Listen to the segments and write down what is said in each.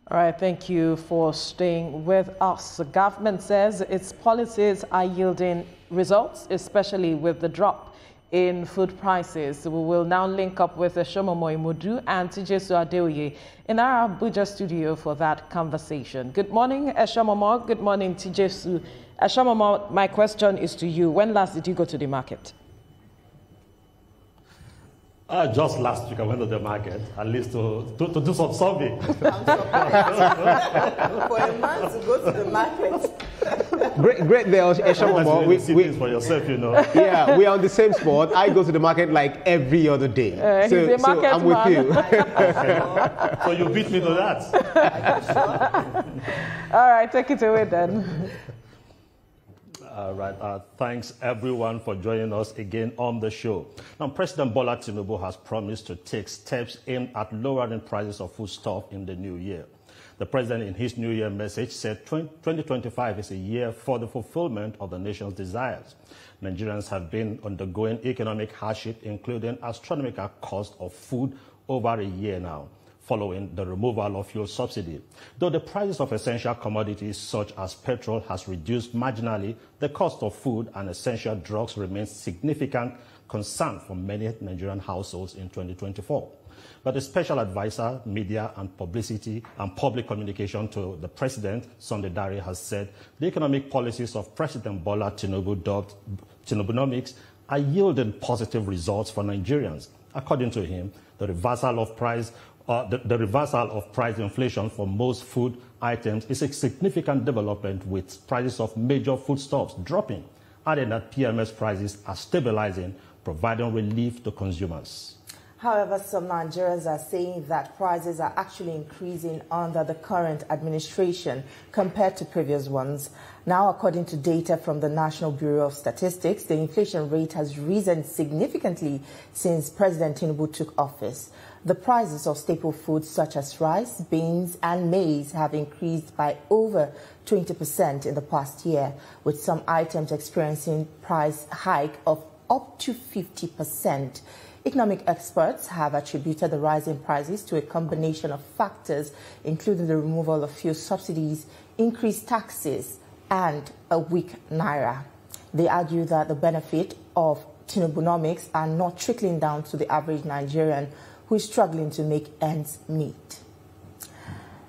All right, thank you for staying with us. The government says its policies are yielding results, especially with the drop in food prices. We will now link up with Eshomomo Imodu and TVC Adeoye in our Abuja studio for that conversation. Good morning, Eshomomo. Good morning, TVC. Eshomomo, my question is to you. When last did you go to the market? Just last week I went to the market, at least to do some survey. For a man to go to the market. Great there, Eshomomo. We see things for yourself, you know. Yeah, we are on the same spot. I go to the market like every other day. So I'm with you. So you beat me to that. All right, take it away then. All right. Thanks, everyone, for joining us again on the show. Now, President Bola Tinubu has promised to take steps aimed at lowering prices of foodstuff in the new year. The president, in his New Year message, said 2025 is a year for the fulfillment of the nation's desires. Nigerians have been undergoing economic hardship, including astronomical cost of food, over a year now, following the removal of fuel subsidy. Though the prices of essential commodities such as petrol has reduced marginally, the cost of food and essential drugs remains significant concern for many Nigerian households in 2024. But the special advisor, media and publicity and public communication to the president, Sunday Dare, has said the economic policies of President Bola Tinubu, dubbed Tinubunomics, are yielding positive results for Nigerians. According to him, the reversal of price inflation for most food items is a significant development, with prices of major foodstuffs dropping, adding that PMS prices are stabilizing, providing relief to consumers. However, some Nigerians are saying that prices are actually increasing under the current administration compared to previous ones. Now, according to data from the National Bureau of Statistics, the inflation rate has risen significantly since President Tinubu took office. The prices of staple foods such as rice, beans and maize have increased by over 20% in the past year, with some items experiencing price hike of up to 50%. Economic experts have attributed the rise in prices to a combination of factors, including the removal of fuel subsidies, increased taxes, and a weak naira. They argue that the benefit of Tinubunomics are not trickling down to the average Nigerian who is struggling to make ends meet.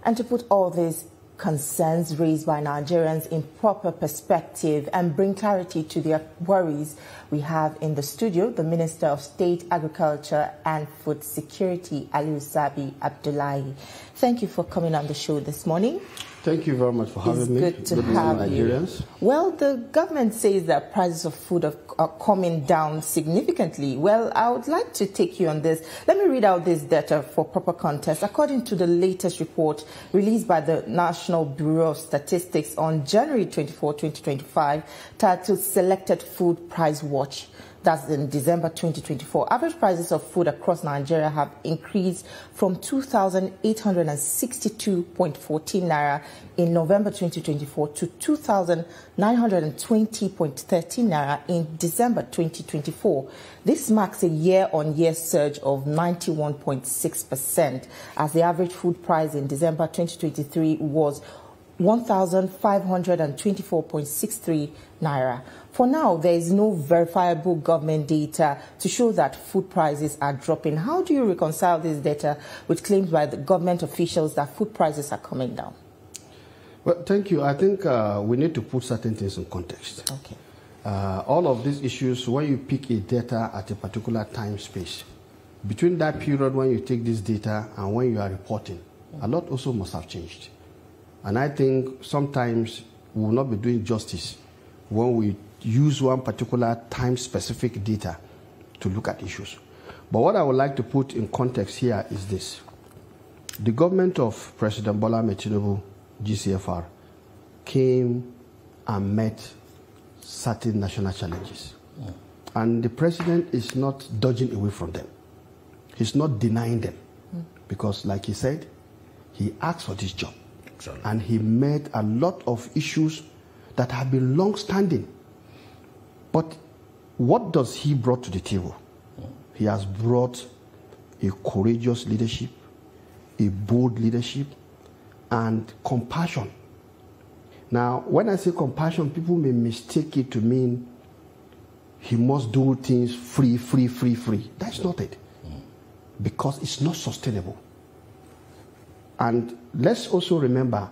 And to put all these concerns raised by Nigerians in proper perspective and bring clarity to their worries, we have in the studio the Minister of State, Agriculture and Food Security, Aliyu Abdullahi. Thank you for coming on the show this morning. Thank you very much for having me. It's good to have you. Well, the government says that prices of food are coming down significantly. Well, I would like to take you on this. Let me read out this data for proper context. According to the latest report released by the National Bureau of Statistics on January 24, 2025, titled Selected Food Price Watch, that's in December 2024, average prices of food across Nigeria have increased from 2,862.14 naira in November 2024 to 2,920.13 naira in December 2024. This marks a year-on-year surge of 91.6%, as the average food price in December 2023 was 1,524.63 naira. For now, there is no verifiable government data to show that food prices are dropping. How do you reconcile this data with claims by the government officials that food prices are coming down? Well, thank you. I think we need to put certain things in context. Okay. All of these issues, when you pick a data at a particular time space, between that period when you take this data and when you are reporting, a lot also must have changed. And I think sometimes we will not be doing justice when we use one particular time-specific data to look at issues. But what I would like to put in context here is this. The government of President Bola Tinubu, GCFR, came and met certain national challenges. And the president is not dodging away from them. He's not denying them. Because, like he said, he asked for this job. And he met a lot of issues that have been long-standing. But what does he brought to the table? He has brought a courageous leadership, a bold leadership, and compassion. Now, when I say compassion, people may mistake it to mean he must do things free. That's not it. Because it's not sustainable. And let's also remember,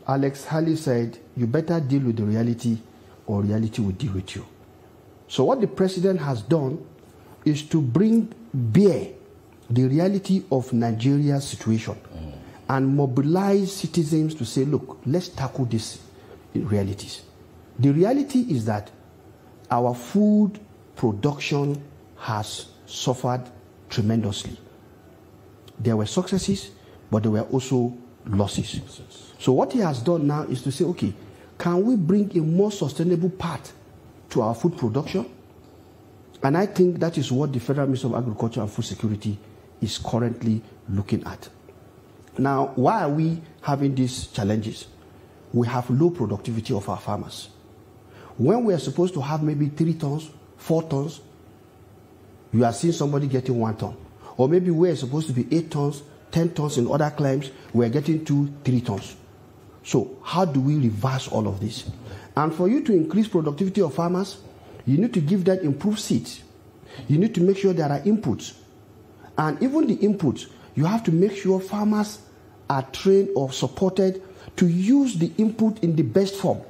Alex Haley said, you better deal with the reality or reality will deal with you. So what the president has done is to bring bare the reality of Nigeria's situation and mobilize citizens to say, look, let's tackle these realities. The reality is that our food production has suffered tremendously. There were successes, but there were also losses. So what he has done now is to say, okay, can we bring a more sustainable path to our food production? And I think that is what the Federal Ministry of Agriculture and Food Security is currently looking at. Now, why are we having these challenges? We have low productivity of our farmers. When we are supposed to have maybe 3 tons, 4 tons, you are seeing somebody getting 1 ton. Or maybe we're supposed to be 8 tons, 10 tons in other climes, we're getting 2, 3 tons. So how do we reverse all of this? And for you to increase productivity of farmers, you need to give them improved seeds. You need to make sure there are inputs. And even the inputs, you have to make sure farmers are trained or supported to use the input in the best form,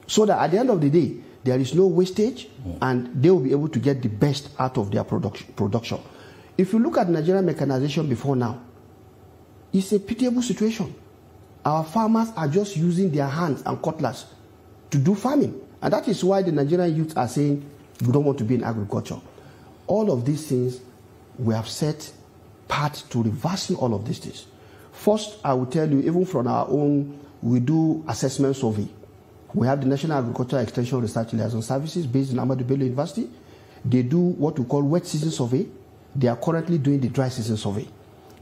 so that at the end of the day, there is no wastage and they will be able to get the best out of their production. If you look at Nigerian mechanization before now, it's a pitiable situation. Our farmers are just using their hands and cutlass to do farming. And that is why the Nigerian youth are saying, we don't want to be in agriculture. All of these things, we have set part to reversing all of these things. First, I will tell you, even from our own, we do assessment survey. We have the National Agricultural Extension Research Liaison Services based in Ahmadu Bello University. They do what we call wet season survey. They are currently doing the dry season survey.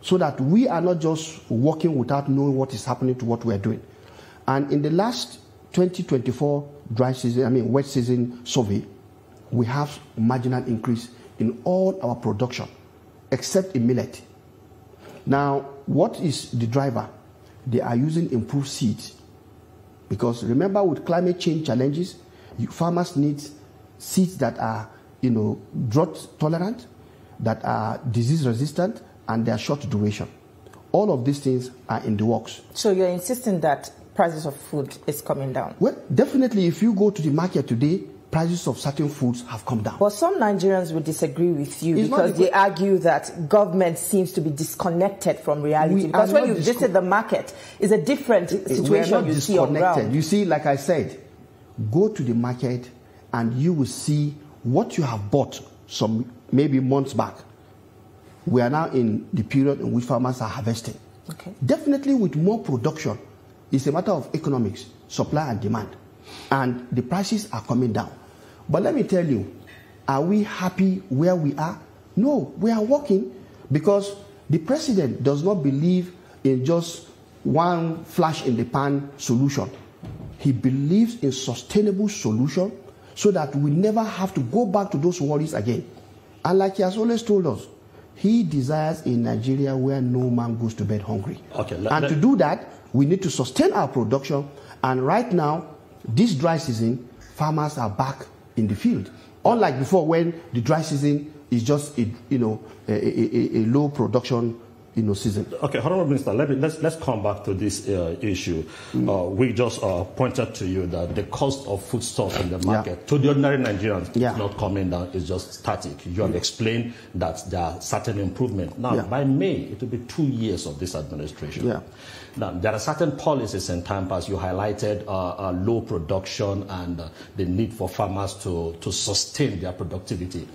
So that we are not just working without knowing what is happening to what we are doing. And in the last 2024 wet season survey, we have marginal increase in all our production, except in millet. Now, what is the driver? They are using improved seeds. Because remember, with climate change challenges, farmers need seeds that are, drought tolerant, that are disease resistant, and they are short duration. All of these things are in the works. So you're insisting that prices of food is coming down? Well, definitely, if you go to the market today, prices of certain foods have come down. But some Nigerians would disagree with you because they argue that government seems to be disconnected from reality. Because when you visit the market, it's a different situation you see on ground. You see, like I said, go to the market and you will see what you have bought some maybe months back. We are now in the period in which farmers are harvesting. Okay. Definitely with more production, it's a matter of economics, supply and demand. And the prices are coming down. But let me tell you, are we happy where we are? No, we are working because the president does not believe in just one flash in the pan solution. He believes in sustainable solution so that we never have to go back to those worries again. And like he has always told us, he desires a Nigeria where no man goes to bed hungry. Okay, to do that, we need to sustain our production. And right now, this dry season, farmers are back in the field. Unlike before, when the dry season is just a low production season. Okay, Honorable Minister, let's come back to this issue. We just pointed to you that the cost of foodstuffs in the market to the ordinary Nigerians is not coming down; it's just static. You have explained that there are certain improvements. Now, by May, it will be 2 years of this administration. Now, there are certain policies in time past. You highlighted low production and the need for farmers to sustain their productivity.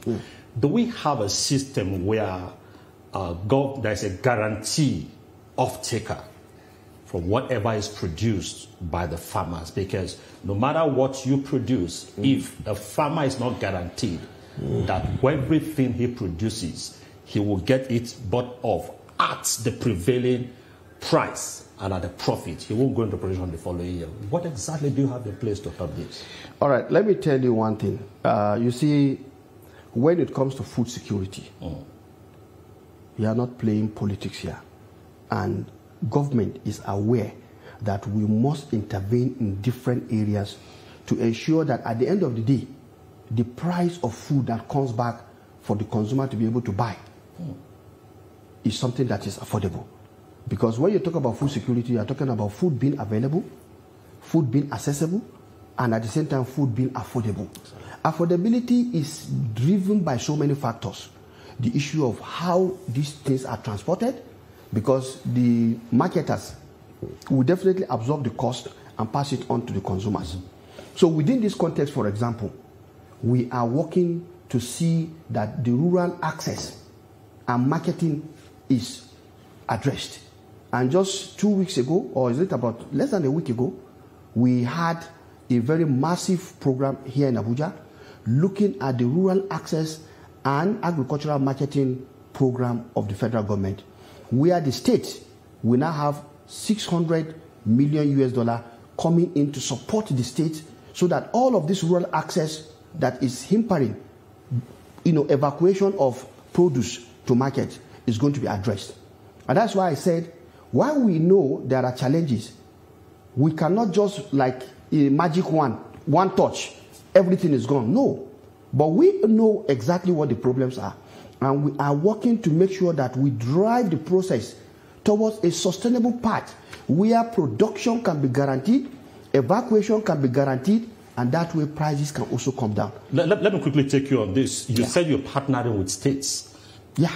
Do we have a system where there's a guarantee off-taker from whatever is produced by the farmers? Because no matter what you produce, if a farmer is not guaranteed that everything he produces, he will get it bought off at the prevailing price and at a profit, he won't go into production the following year. What exactly do you have in place to help this? All right, let me tell you one thing. You see, when it comes to food security, we are not playing politics here. And government is aware that we must intervene in different areas to ensure that at the end of the day, the price of food that comes back for the consumer to be able to buy is something that is affordable. Because when you talk about food security, you are talking about food being available, food being accessible, and at the same time, food being affordable. Affordability is driven by so many factors. The issue of how these things are transported, because the marketers will definitely absorb the cost and pass it on to the consumers. So within this context, for example, we are working to see that the rural access and marketing is addressed. And just 2 weeks ago, or is it about less than a week ago, we had a very massive program here in Abuja looking at the rural access and agricultural marketing program of the federal government, where the state will now have $600 million coming in to support the state so that all of this rural access that is hampering, evacuation of produce to market is going to be addressed. And that's why I said, while we know there are challenges, we cannot just like a magic wand, one touch, everything is gone. No. But we know exactly what the problems are. And we are working to make sure that we drive the process towards a sustainable path where production can be guaranteed, evacuation can be guaranteed, and that way prices can also come down. Let me quickly take you on this. You said you're partnering with states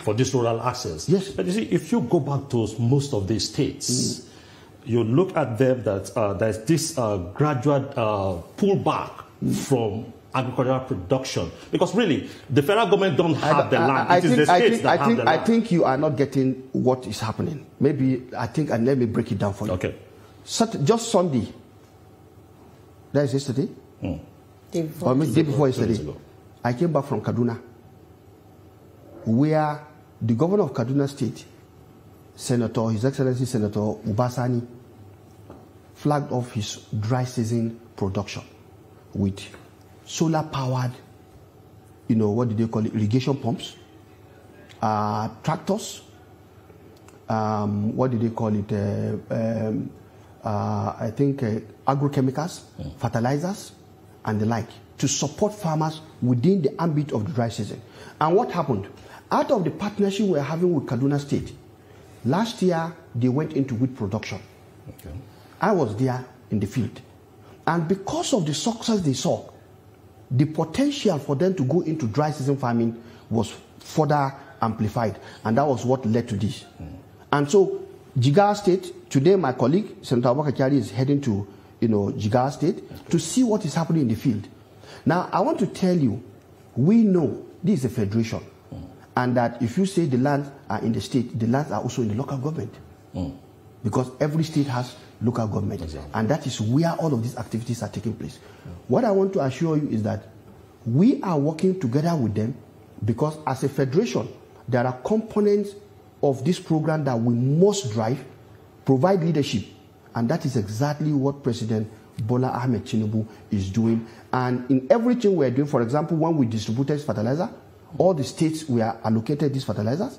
for this rural access. Yes. But you see, if you go back to most of these states, you look at them that there's this gradual pullback from agricultural production, because really the federal government don't have the land. It is the states that have the land. I think you are not getting what is happening. Maybe and let me break it down for you. Okay. Just Sunday, that is yesterday, day before yesterday, I came back from Kaduna, where the governor of Kaduna State, His Excellency Senator Ubasani, flagged off his dry season production with solar-powered, what do they call it, irrigation pumps, tractors, what do they call it, I think agrochemicals, fertilizers, and the like, to support farmers within the ambit of the dry season. And what happened? Out of the partnership we're having with Kaduna State, last year they went into wheat production. Okay. I was there in the field. And because of the success they saw, the potential for them to go into dry season farming was further amplified. And that was what led to this. And so, Jigawa State, today my colleague, Senator Abdullahi, is heading to Jigawa State to see what is happening in the field. Now, I want to tell you, we know this is a federation. And that if you say the lands are in the state, the lands are also in the local government. Because every state has local government. Exactly. And that is where all of these activities are taking place. What I want to assure you is that we are working together with them, because as a federation, there are components of this program that we must drive, provide leadership. And that is exactly what President Bola Ahmed Tinubu is doing. And in everything we are doing, for example, when we distributed fertilizer, all the states we are allocated these fertilizers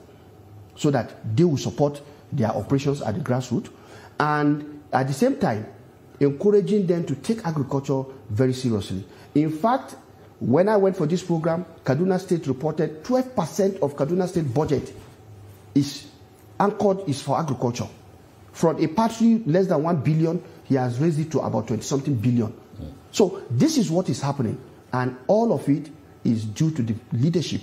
so that they will support their operations at the grassroots. And at the same time, encouraging them to take agriculture very seriously. In fact, when I went for this program, Kaduna State reported 12% of Kaduna State budget is for agriculture. From a partly less than 1 billion, he has raised it to about 20-something billion. So this is what is happening. And all of it is due to the leadership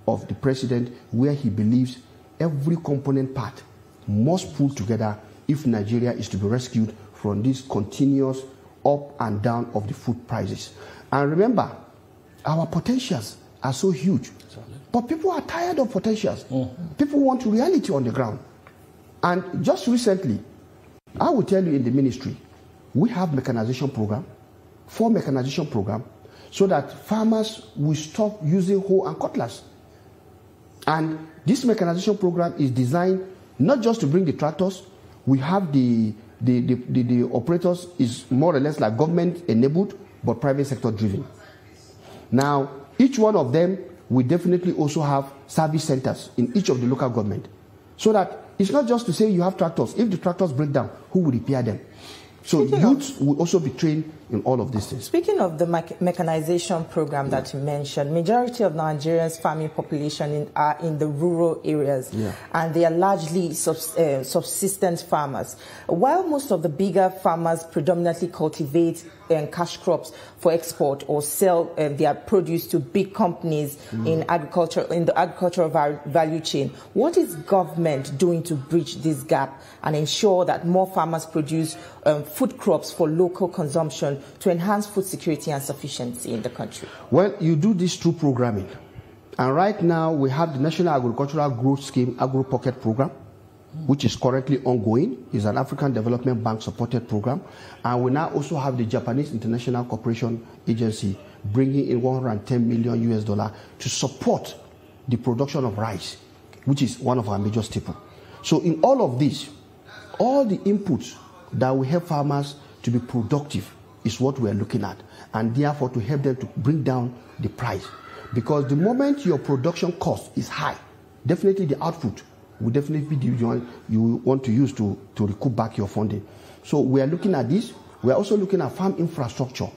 of the president, where he believes every component part must pull together if Nigeria is to be rescued from this continuous up and down of the food prices. And remember, our potentials are so huge. But people are tired of potentials. People want reality on the ground. And just recently, I will tell you, in the ministry, we have mechanization program, 4 mechanization program, so that farmers will stop using hoe and cutlass. And this mechanization program is designed not just to bring the tractors. We have the operators is more or less like government enabled, but private sector driven. Now, each one of them will definitely also have service centers in each of the local government, so that it's not just to say you have tractors. If the tractors break down, who will repair them? So youth will also be trained in all of these things. Speaking of the mechanization program that you mentioned, majority of Nigeria's farming population are in the rural areas, and they are largely subsistence farmers. While most of the bigger farmers predominantly cultivate cash crops for export or sell their produce to big companies in the agricultural value chain, what is government doing to bridge this gap and ensure that more farmers produce food crops for local consumption to enhance food security and sufficiency in the country? Well, you do this through programming. And right now we have the National Agricultural Growth Scheme Agro Pocket Program, which is currently ongoing. It's an African Development Bank supported program. And we now also have the Japanese International Cooperation Agency bringing in $110 million to support the production of rice, which is one of our major staples. So in all of this, all the inputs that will help farmers to be productive is what we are looking at, and therefore to help them to bring down the price. Because the moment your production cost is high, definitely the output will definitely be the one you want to use to recoup back your funding. So we are looking at this. We are also looking at farm infrastructure.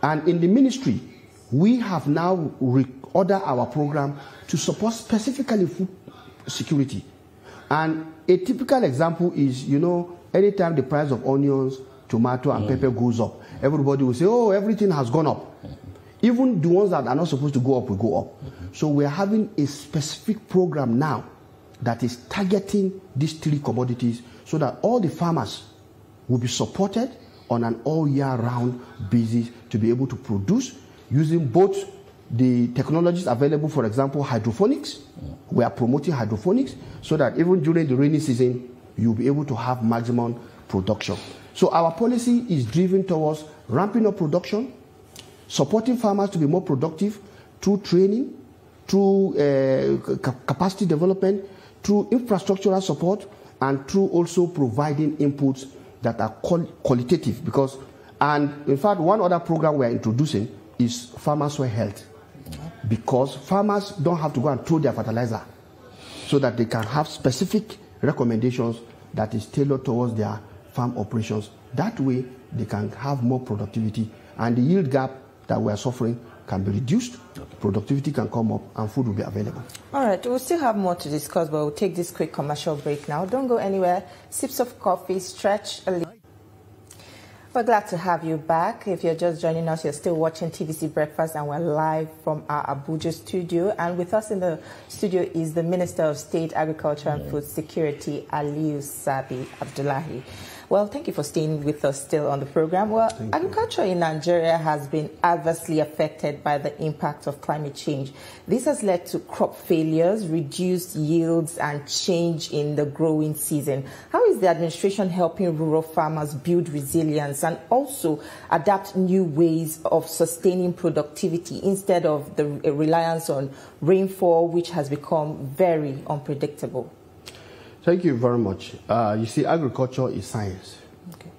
And in the ministry, we have now reordered our program to support specifically food security. And a typical example is, anytime the price of onions, tomato, and pepper goes up, everybody will say, oh, everything has gone up. Even the ones that are not supposed to go up will go up. So we are having a specific program now that is targeting these three commodities so that all the farmers will be supported on an all-year-round basis to be able to produce using both the technologies available, for example, hydroponics. We are promoting hydroponics so that even during the rainy season, you'll be able to have maximum production. So our policy is driven towards ramping up production, supporting farmers to be more productive through training, through capacity development, through infrastructural support, and through also providing inputs that are qualitative. And in fact, one other program we are introducing is farmer soil health, because farmers don't have to go and throw their fertilizer, so that they can have specific recommendations that is tailored towards their farm operations. That way, they can have more productivity, and the yield gap that we are suffering can be reduced, productivity can come up, and food will be available. All right, we'll still have more to discuss, but we'll take this quick commercial break now. Don't go anywhere. Sips of coffee, stretch a little. We're glad to have you back. If you're just joining us, you're still watching TVC Breakfast, and we're live from our Abuja studio. And with us in the studio is the Minister of State, Agriculture and Food Security, Aliyu Abdullahi. Well, thank you for staying with us still on the program. Well, agriculture in Nigeria has been adversely affected by the impact of climate change. This has led to crop failures, reduced yields, and change in the growing season. How is the administration helping rural farmers build resilience and also adapt new ways of sustaining productivity instead of the reliance on rainfall, which has become very unpredictable? Thank you very much. You see, agriculture is science. Okay.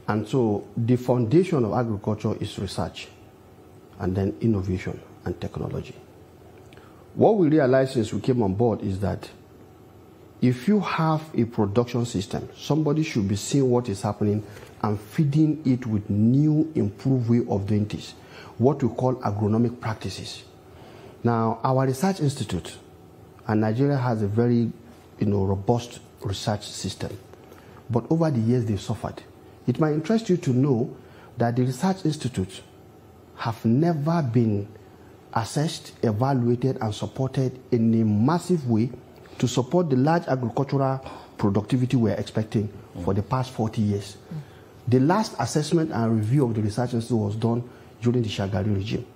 And so the foundation of agriculture is research, and then innovation and technology. What we realized since we came on board is that if you have a production system, somebody should be seeing what is happening and feeding it with new, improved way of doing this, what we call agronomic practices. Now, our research institute, and Nigeria has a very robust research system. But over the years, they've suffered. It might interest you to know that the research institutes have never been assessed, evaluated, and supported in a massive way to support the large agricultural productivity we're expecting for the past 40 years. The last assessment and review of the research institute was done during the Shagari regime.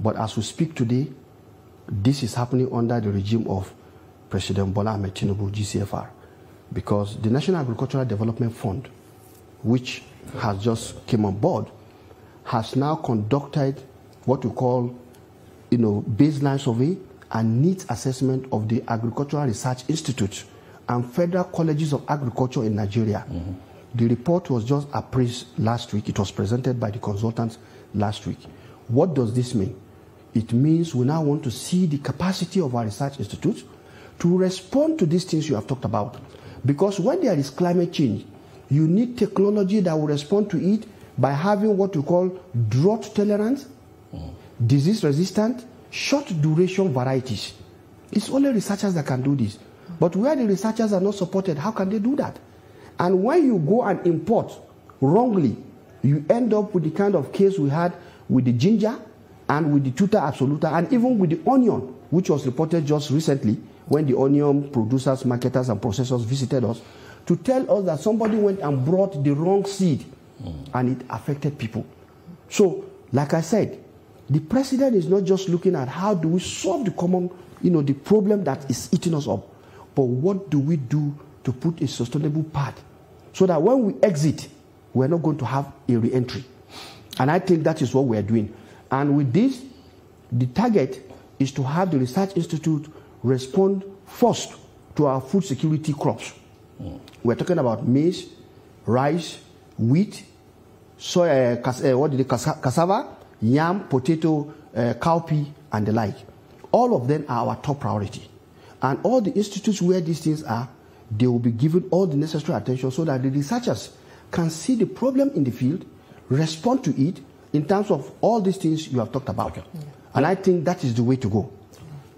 But as we speak today, this is happening under the regime of President Bola Ahmed Tinubu, GCFR, because the National Agricultural Development Fund, which has just came on board, has now conducted what we call, baseline survey and needs assessment of the Agricultural Research Institute and Federal Colleges of Agriculture in Nigeria. The report was just appraised last week. It was presented by the consultants last week. What does this mean? It means we now want to see the capacity of our research institutes to respond to these things you have talked about. Because when there is climate change, You need technology that will respond to it by having what we call drought tolerance, disease resistant, short duration varieties. It's only researchers that can do this. But where the researchers are not supported, how can they do that? And when you go and import wrongly, you end up with the kind of case we had with the ginger and with the tuta absoluta and even with the onion, which was reported just recently when the onion producers, marketers, and processors visited us to tell us that somebody went and brought the wrong seed and it affected people. So, like I said, the president is not just looking at how do we solve the common, the problem that is eating us up, but what do we do to put a sustainable path so that when we exit, we're not going to have a re-entry. And I think that is what we're doing. And with this, the target is to have the Research Institute respond first to our food security crops. We're talking about maize, rice, wheat, soy, cassava, yam, potato, cowpea, and the like. All of them are our top priority. And all the institutes where these things are, they will be given all the necessary attention so that the researchers can see the problem in the field, respond to it in terms of all these things you have talked about. Okay. And I think that is the way to go.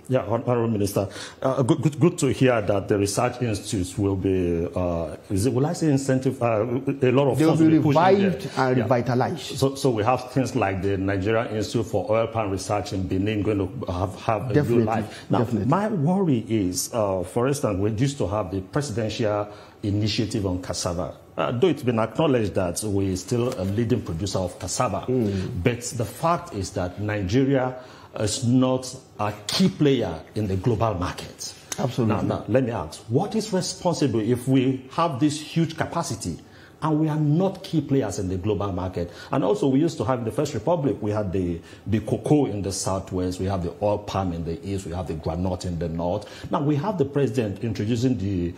Yeah, Honorable Minister, good to hear that the research institutes will be, will I say incentive, a lot of they will funds be revived and revitalized. So we have things like the Nigerian Institute for Oil Palm Research in Benin going to have a new life. Now, my worry is, for instance, we used to have the presidential initiative on cassava. Though it's been acknowledged that we're still a leading producer of cassava, but the fact is that Nigeria is not a key player in the global market. Absolutely. Now, let me ask, what is responsible if we have this huge capacity and we are not key players in the global market? And also, we used to have in the First Republic, we had the cocoa in the southwest, we have the oil palm in the east, we have the granite in the north. Now, we have the president introducing the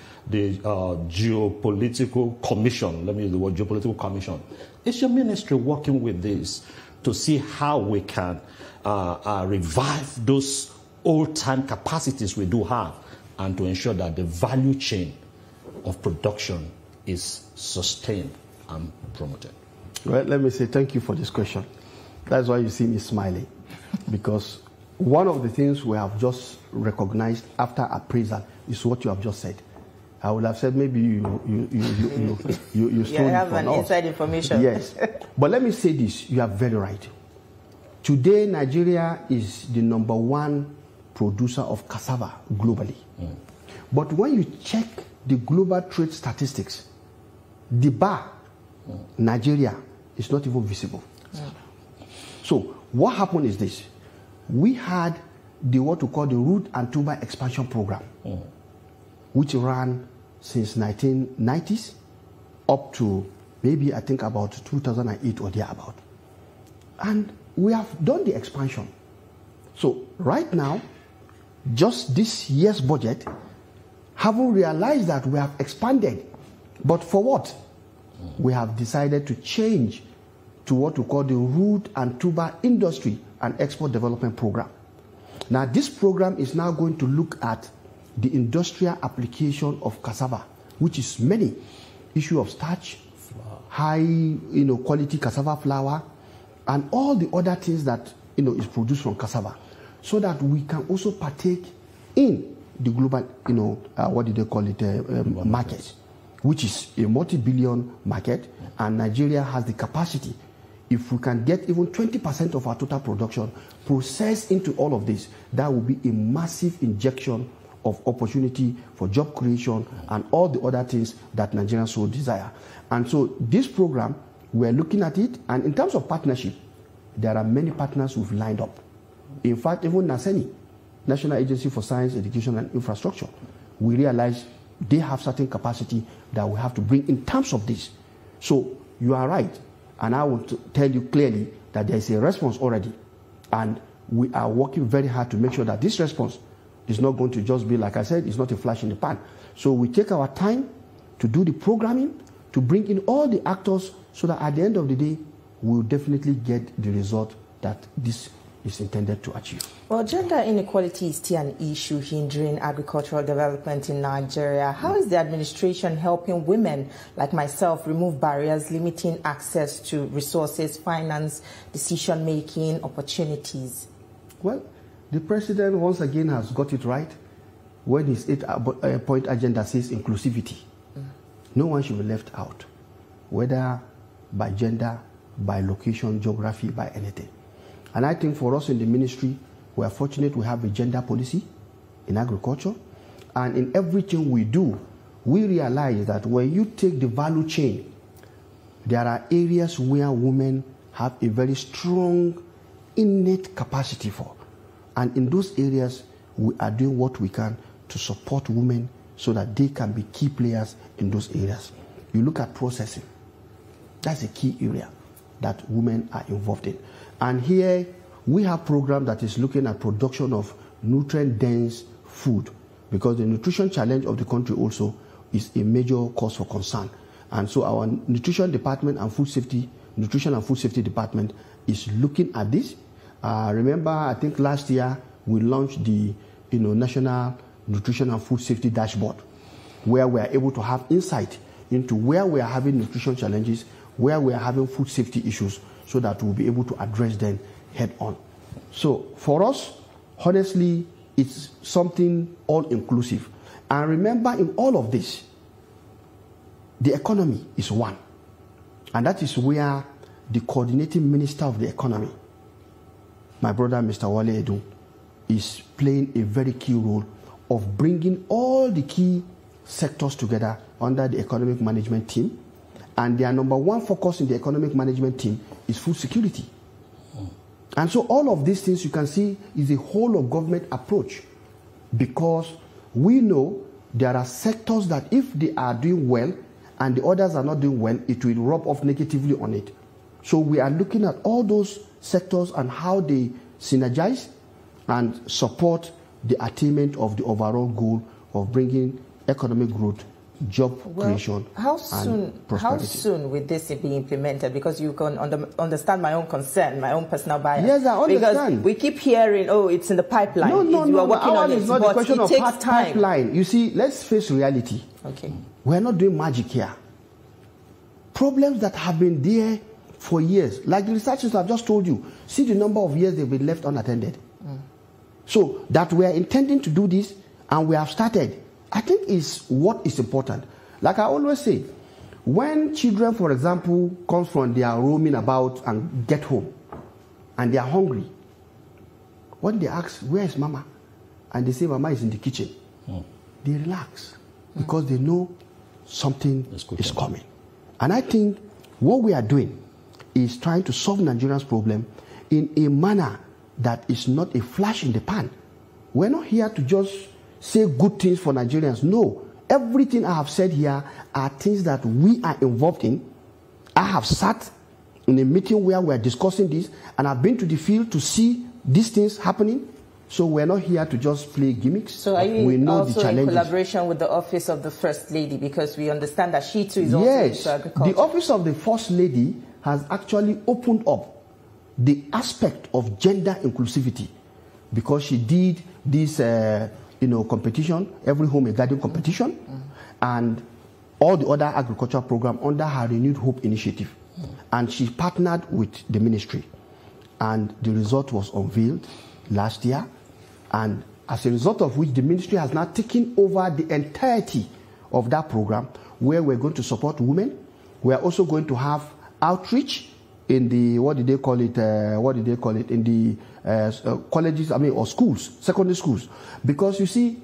geopolitical commission. Let me use the word geopolitical commission. Is your ministry working with this to see how we can revive those old-time capacities we do have and to ensure that the value chain of production is sustained and promoted? Well, let me say thank you for this question. That's why you see me smiling. Because one of the things we have just recognized after appraisal is what you have just said. I would have said maybe you stole it from us. Inside information. Yes. But let me say this, you are very right. Today, Nigeria is the #1 producer of cassava globally. But when you check the global trade statistics, the bar, Nigeria, is not even visible. So what happened is this. We had what we call the Root and Tuber Expansion Program, which ran since 1990s up to maybe I think about 2008 or thereabout. And we have done the expansion. So right now, just this year's budget, haven't realized that we have expanded. But for what? We have decided to change to what we call the Root and Tuber Industry and Export Development Program. Now this program is now going to look at the industrial application of cassava, which is many. Issue of starch, high quality cassava flour, and all the other things that is produced from cassava, so that we can also partake in the global what do they call it market, which is a multi-billion market, and Nigeria has the capacity. If we can get even 20% of our total production processed into all of this, that will be a massive injection of opportunity for job creation and all the other things that Nigerians so desire. And so this program, we're looking at it, and in terms of partnership, there are many partners who've lined up. In fact, even NASENI, National Agency for Science, Education and Infrastructure, we realize they have certain capacity that we have to bring in terms of this. So you are right, and I want to tell you clearly that there is a response already, and we are working very hard to make sure that this response is not going to just be, like I said, it's not a flash in the pan. So we take our time to do the programming, to bring in all the actors, so that at the end of the day, we will definitely get the result that this is intended to achieve. Well, gender inequality is still an issue hindering agricultural development in Nigeria. How is the administration helping women like myself remove barriers limiting access to resources, finance, decision-making, opportunities? Well, the president once again has got it right when his 8-point agenda says inclusivity. No one should be left out, whether by gender, by location, geography, by anything. And I think for us in the ministry, we are fortunate we have a gender policy in agriculture. And in everything we do, we realize that when you take the value chain, there are areas where women have a very strong, innate capacity for. And in those areas, we are doing what we can to support women so that they can be key players in those areas. You look at processing. That's a key area that women are involved in. And here we have program that is looking at production of nutrient-dense food, because the nutrition challenge of the country also is a major cause for concern. And so our nutrition department and nutrition and food safety department is looking at this. Remember, I think last year we launched the National Nutrition and Food Safety Dashboard, where we are able to have insight into where we are having nutrition challenges, where we are having food safety issues, so that we'll be able to address them head on. So for us, honestly, it's something all-inclusive. And remember, in all of this, the economy is one. And that is where the coordinating minister of the economy, my brother Mr. Wale Edu, is playing a very key role of bringing all the key sectors together under the economic management team. And their number one focus in the economic management team is food security. And so all of these things you can see is a whole of government approach, because we know there are sectors that if they are doing well and the others are not doing well, it will rub off negatively on it. So we are looking at all those sectors and how they synergize and support the attainment of the overall goal of bringing economic growth, job creation, how and prosperity. How soon will this be implemented? Because you can understand my own concern, my own personal bias. Yes, I understand. Because we keep hearing, oh, it's in the pipeline. No, are working on it, it's not a question of pipeline. You see, let's face reality. Okay. We're not doing magic here. Problems that have been there for years, like the researchers I've just told you, see the number of years they've been left unattended. So that we are intending to do this and we have started, I think is what is important. Like I always say, when children, for example, come from their roaming about and get home and they are hungry, when they ask, where is mama? And they say, mama is in the kitchen. They relax because they know something is coming. And I think what we are doing is trying to solve Nigerians' problem in a manner that is not a flash in the pan. We're not here to just say good things for Nigerians. No. Everything I have said here are things that we are involved in. I have sat in a meeting where we are discussing this, and I've been to the field to see these things happening. So we're not here to just play gimmicks. So are you also in collaboration with the Office of the First Lady? Because we understand that she too is also into agriculture. The Office of the First Lady has actually opened up the aspect of gender inclusivity, because she did this competition, every home a garden competition, and all the other agricultural program under her Renewed Hope initiative. And she partnered with the ministry, and the result was unveiled last year, and as a result of which the ministry has now taken over the entirety of that program, where we're going to support women. We're also going to have outreach in the, in the colleges, or schools, secondary schools. Because you see,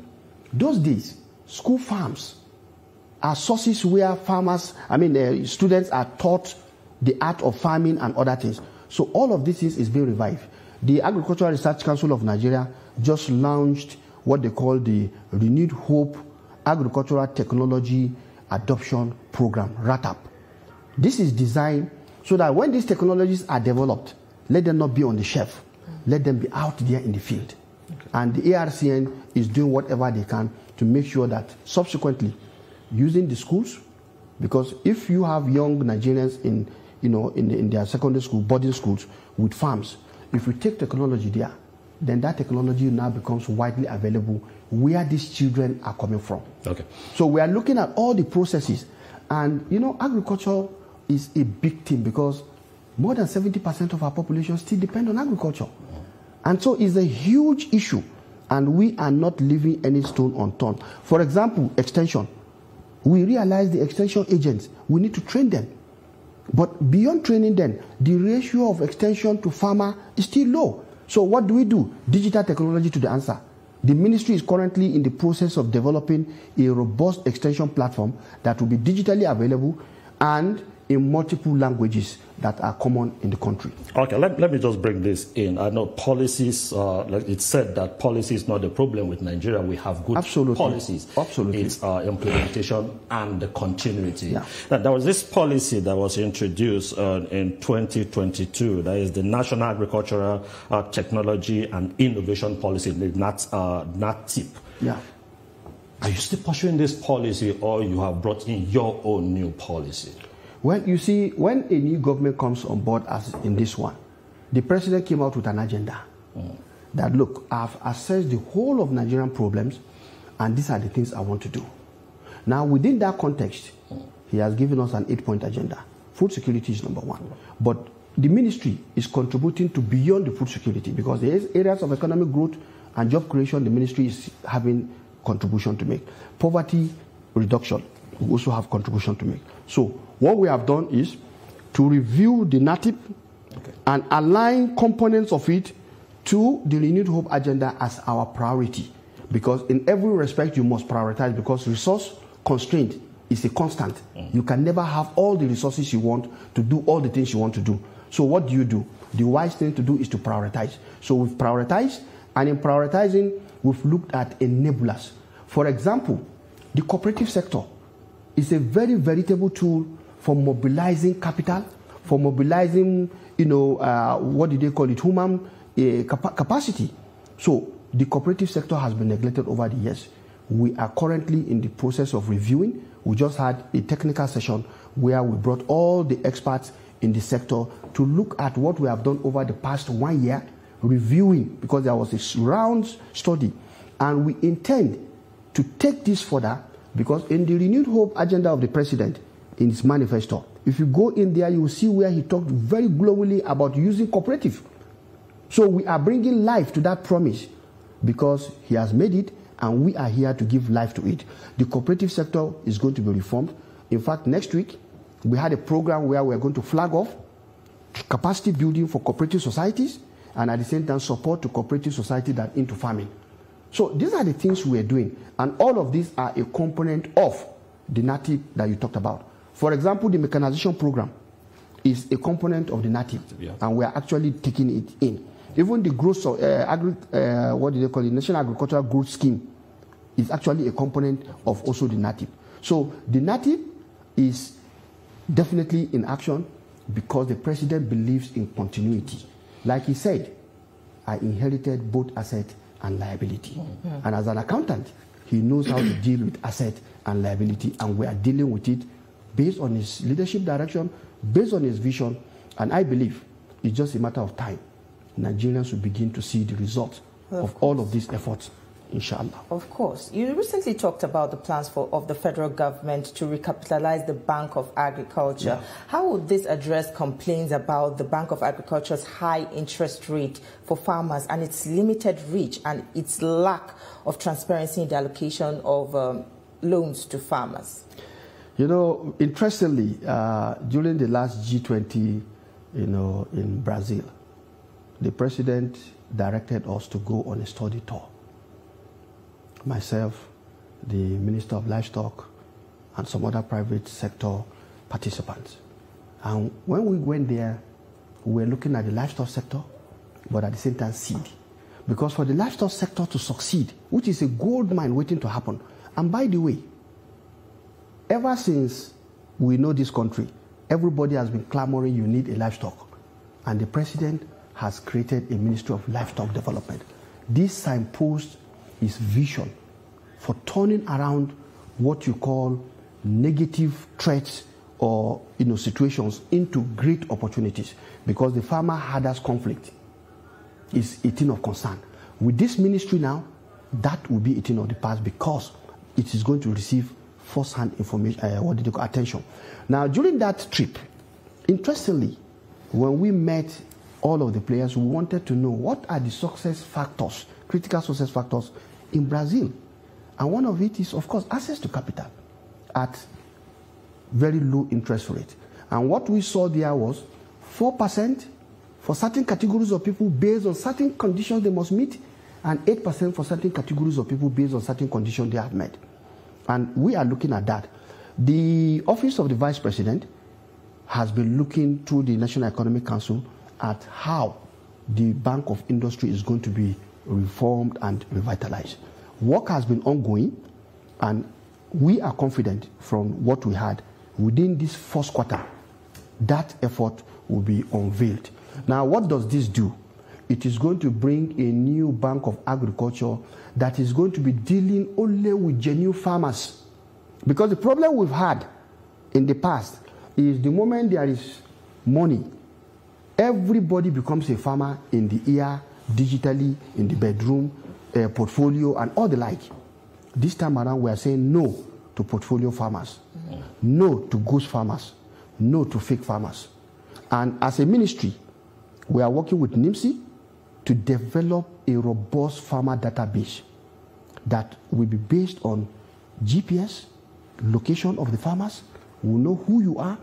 those days, school farms are sources where farmers, students are taught the art of farming and other things. So all of this is being revived. The Agricultural Research Council of Nigeria just launched what they call the Renewed Hope Agricultural Technology Adoption Program, RATAP. This is designed so that when these technologies are developed, let them not be on the shelf. Let them be out there in the field. Okay. And the ARCN is doing whatever they can to make sure that subsequently, using the schools, because if you have young Nigerians in their secondary school, boarding schools with farms, If we take technology there, then that technology now becomes widely available where these children are coming from. Okay. So we are looking at all the processes. And, you know, agriculture is a big thing because more than 70% of our population still depend on agriculture. And so it's a huge issue. And we are not leaving any stone unturned. For example, extension. We realize the extension agents, we need to train them. But beyond training them, the ratio of extension to farmer is still low. So what do? Digital technology to the answer. The ministry is currently in the process of developing a robust extension platform that will be digitally available and in multiple languages that are common in the country. Okay, let me just bring this in. I know policies, like it's said that policy is not the problem with Nigeria. We have good policies. Absolutely. It's implementation and the continuity. Yeah. Now, there was this policy that was introduced in 2022. That is the National Agricultural Technology and Innovation Policy, the NATIP. Yeah. Are you still pursuing this policy, or you have brought in your own new policy? Well, you see, when a new government comes on board, as in this one, the president came out with an agenda that, look, I've assessed the whole of Nigerian problems, and these are the things I want to do. Now, within that context, he has given us an 8-point agenda. Food security is number one. But the ministry is contributing to beyond the food security, because there is areas of economic growth and job creation the ministry is having contribution to make. Poverty reduction, we also have contribution to make. So what we have done is to review the NATIP and align components of it to the Renewed Hope agenda as our priority. Because in every respect, you must prioritize, because resource constraint is a constant. You can never have all the resources you want to do all the things you want to do. So what do? The wise thing to do is to prioritize. So we've prioritized, and in prioritizing, we've looked at enablers. For example, the cooperative sector is a very veritable tool for mobilizing capital, for mobilizing, what do they call it, human capacity. So the cooperative sector has been neglected over the years. We are currently in the process of reviewing. We just had a technical session where we brought all the experts in the sector to look at what we have done over the past 1 year, reviewing, because there was a round study. And we intend to take this further, because in the Renewed Hope agenda of the president, in his manifesto, if you go in there, you will see where he talked very globally about using cooperative. So we are bringing life to that promise, because he has made it, and we are here to give life to it. The cooperative sector is going to be reformed. In fact, next week, we had a program where we're going to flag off capacity building for cooperative societies, and at the same time support to cooperative society that into farming. So these are the things we are doing, and all of these are a component of the NATIP that you talked about. For example, the mechanization program is a component of the NATIP, and we are actually taking it in. Even the growth of what do they call it? National Agricultural Growth Scheme is actually a component of also the NATIP. So the NATIP is definitely in action because the president believes in continuity. Like he said, I inherited both asset and liability. And as an accountant, he knows how to deal with asset and liability, and we are dealing with it based on his leadership direction, based on his vision, and I believe it's just a matter of time. Nigerians will begin to see the results of all of these efforts, inshallah. Of course. You recently talked about the plans of the federal government to recapitalize the Bank of Agriculture. How would this address complaints about the Bank of Agriculture's high interest rate for farmers and its limited reach and its lack of transparency in the allocation of loans to farmers? You know, interestingly, during the last G20, in Brazil, the president directed us to go on a study tour. Myself, the Minister of Livestock, and some other private sector participants. And when we went there, we were looking at the livestock sector, but at the same time seed. Because for the livestock sector to succeed, which is a gold mine waiting to happen, and by the way, ever since we know this country, everybody has been clamoring you need a livestock. And the president has created a Ministry of Livestock Development. This signpost is vision for turning around what you call negative threats or situations into great opportunities, because the farmer hardest conflict is a thing of concern. With this ministry now, that will be a thing of the past because it is going to receive first-hand information, attention. Now, during that trip, interestingly, when we met all of the players, we wanted to know what are the success factors, critical success factors in Brazil. And one of it is, of course, access to capital at very low interest rate. And what we saw there was 4% for certain categories of people based on certain conditions they must meet, and 8% for certain categories of people based on certain conditions they have met. And we are looking at that. The Office of the Vice President has been looking through the National Economic Council at how the Bank of Industry is going to be reformed and revitalized. Work has been ongoing, and we are confident from what we had within this first quarter, that effort will be unveiled. Now, what does this do? It is going to bring a new Bank of Agriculture that is going to be dealing only with genuine farmers. Because the problem we've had in the past is the moment there is money, everybody becomes a farmer in the ear, digitally, in the bedroom, portfolio, and all the like. This time around, we are saying no to portfolio farmers, no to ghost farmers, no to fake farmers. And as a ministry, we are working with NIMSI to develop a robust farmer database that will be based on GPS, location of the farmers, will know who you are,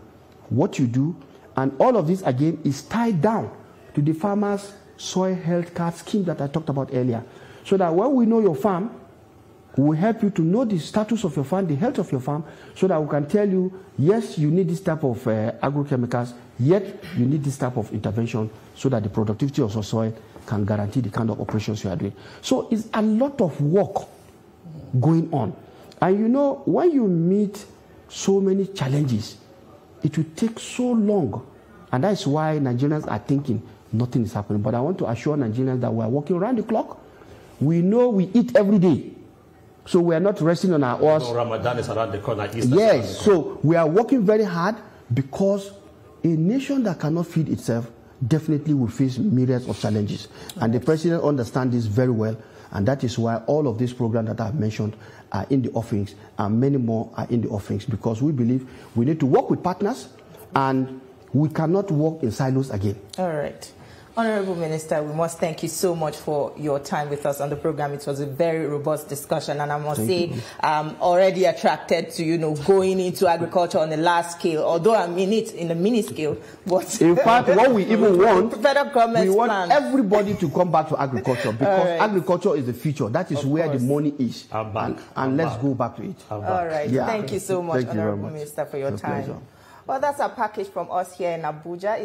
what you do, and all of this, again, is tied down to the farmers' soil health card scheme that I talked about earlier. So that when we know your farm, we will help you to know the status of your farm, the health of your farm, so that we can tell you, yes, you need this type of agrochemicals, yet you need this type of intervention so that the productivity of your soil can guarantee the kind of operations you are doing. So it's a lot of work going on. And you know, when you meet so many challenges, it will take so long. And that's why Nigerians are thinking nothing is happening. But I want to assure Nigerians that we are working around the clock. We know we eat every day. So we are not resting on our oars. No, Ramadan is around the corner. Easter yes, so we are working very hard because a nation that cannot feed itself definitely will face myriads of challenges. And the president understands this very well. And that is why all of these programs that I have mentioned are in the offerings, and many more are in the offerings, because we believe we need to work with partners and we cannot work in silos again. All right. Honorable Minister, we must thank you so much for your time with us on the program. It was a very robust discussion, and I must say I'm already attracted to, going into agriculture on a large scale, although I'm in it in a mini scale. But in fact, what we even want, we want plan. everybody to come back to agriculture, because agriculture is the future. That is where the money is. And let's go back to it. All right. Yeah. Thank you so much, Honorable Minister, for your time. Pleasure. Well, that's our package from us here in Abuja.